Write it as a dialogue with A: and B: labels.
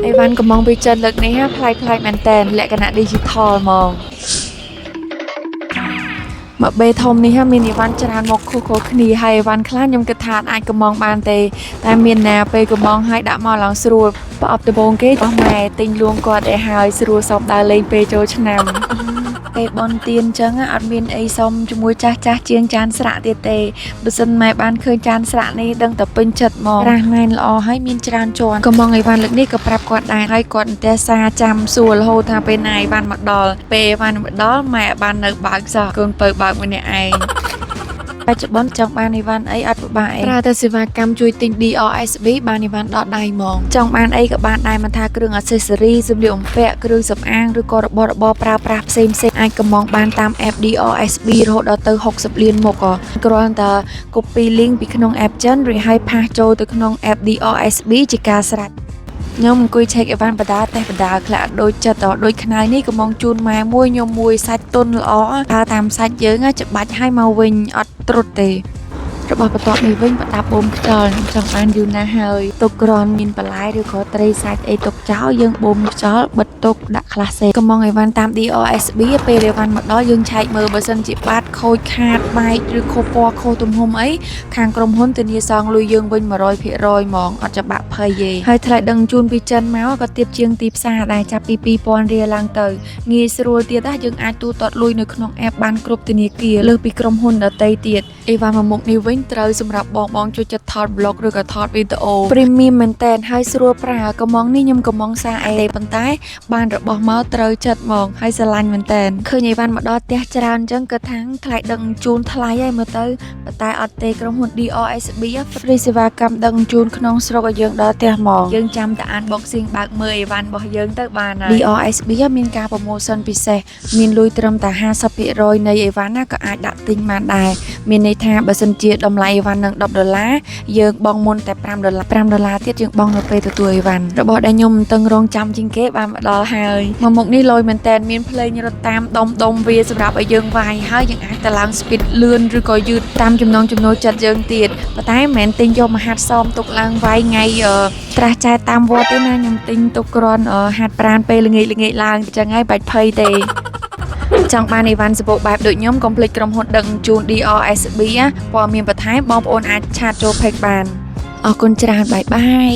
A: អីវ៉ាន់កំងពីចិនលើកនេះផ្លាយមែនតែនលក្ខណៈ digital ហ្មងមកបេធំនេះមានអីវ៉ាន់ច្រើនមកខុសគ្នាហើយអីវ៉ាន់ខ្លះខ្ញុំគិតថាអាចកំងបានទេតែមានណាពេលកំងឲ្យដាក់មកឡើងស្រួលប្រអប់ដបងគេបោះម៉ែទិញលួងគាត់ឲ្យហើយស្រួលសមដើរលេងពេលចូលឆ្នាំពេលបនទៀនអញ្ចឹងអត់មានអីសុំជាមួយចាស់ជាងចានស្រាក់ទៀតទេបើសិនម៉ែបានឃើញចានស្រាក់នេះដឹងតែពេញចិត្តហ្មងរ៉ាស់ណែនល្អហើយមានច្រើនជាន់កំងអីវ៉ាន់លើកនេះក៏ប្រាប់គាត់ដែរហើយគាត់តែសារចាំសួររហូតថាពេលណាអីវ៉ាន់មកដល់ពេលអីវ៉ាន់មកដល់ម៉ែបាននៅបើកសោះកូនបើបើកម្នាក់ឯងបច្ចុប្បន្នចង់បានអីវ៉ាន់អីអត់ពិបាកឯងប្រើតែសេវាកម្មជួយទិញ DRSB បានអីវ៉ាន់ដល់ដៃហ្មងចង់បានអីក៏បានដែរមិនថាគ្រឿង accessory សម្លៀកបំពាក់គ្រឿងសម្អាងឬក៏របស់របរប្រើប្រាស់ផ្សេងអាចកំងបានតាម app DRSB រហូតដល់ទៅ60លានមុខគ្រាន់តែ copy link ពីក្នុង app ចិនឬឲ្យផាសចូលទៅក្នុង app DRSB ជាការស្រេចខ្ញុំអង្គុយ check អីវ៉ាន់បដាតេះបដាខ្លះដូចចិត្តដូចខ្នើយនេះកំងជូនម៉ែមួយខ្ញុំមួយសាច់ទុនល្អប្រើតាមសាច់យើងច្បាច់ឲ្យមកវិញអត់ត្រុតទេរបស់បន្ទាប់នេះវិញប្រដាប់បូមខ្យល់ចង់បានយូរណាស់ហើយទុកក្រនមានបន្លែឬក៏ត្រីសាច់អីទុកចោលយើងបូមខ្យល់បិទទុកដាក់ខ្លះសេកំងអីវ៉ាន់តាម DRSB ពេលអីវ៉ាន់មកដល់យើងឆែកមើលបើសិនជាបាត់ខូចខាតបែកឬខុសពណ៌ខុសទំហំអីខាងក្រុមហ៊ុនធានាសងលុយយើងវិញ 100% ហ្មងអត់ច្បាក់ភ័យទេហើយថ្លៃដឹងជូនពីចិនមកក៏ទាបជាងទីផ្សារដែរចាប់ពី 2000 រៀលឡើងទៅងាយស្រួលទៀតយើងអាចទូទាត់លុយនៅក្នុង app បានគ្រប់ធនាគារលើសពីក្រុមហ៊ុនដទៃទៀតអីវ៉ាន់មួយមុខនេះវិញត្រូវសម្រាប់បងជួយចិត្តថត blog ឬក៏ថតវីដេអូ premium មែនតើហើយស្រួលប្រើកំងនេះខ្ញុំកំងសារអីទេប៉ុន្តែបានរបស់មកត្រូវចិត្តហ្មងហើយស្រឡាញ់មែនតើឃើញអីវ៉ាន់មកដល់ផ្ទះច្រើនអញ្ចឹងក៏ថាថ្លៃដឹកជូនថ្លៃហើយមើលទៅប៉ុន្តែអត់ទេក្រុមហ៊ុន DRSB ហ្វ្រីសេវាកម្មដឹកជូនក្នុងស្រុកឲ្យយើងដល់ផ្ទះហ្មងយើងចាំតែអាន boxing បើកមើលអីវ៉ាន់របស់យើងទៅបានហើយ DRSB មានការ promotion ពិសេសមានលុយត្រឹមតែ 50% នៃអីវ៉ាន់ណាក៏អាចដាក់ទិញបានដែរមានន័យថាបើសិនជាតម្លៃអីវ៉ាន់នឹង$10យើងបង់មុនតែ$5ទៀតយើងបង់នៅពេលទទួលអីវ៉ាន់របស់ដែលខ្ញុំមិនតឹងរងចាំជាងគេបានមកដល់ហើយមកមុខនេះលយមែនតែនមានភ្លេងរត់តាមដុំវាសម្រាប់ឲ្យយើងវាយហើយយើងអាចទៅឡើង speed លឿនឬក៏យឺតតាមចំណង់ចំណូលចិត្តយើងទៀតប៉ុន្តែមិនមែនទិញយកមកហាត់សមទុកឡើងវាយថ្ងៃត្រាស់ចែកតាមវត្តទេណាខ្ញុំទិញទុកគ្រាន់ហាត់ប្រាណពេលល្ងាចឡើងអញ្ចឹងហើយបាច់ភ័យទេចង់បានអីវ៉ាន់សម្បូរបែបដូចខ្ញុំកុំភ្លេចក្រុមហ៊ុនដឹកជូន DRSB ព័ត៌មានបន្ថែមបងប្អូនអាចឆាតចូល page បានអរគុណច្រើនបាយ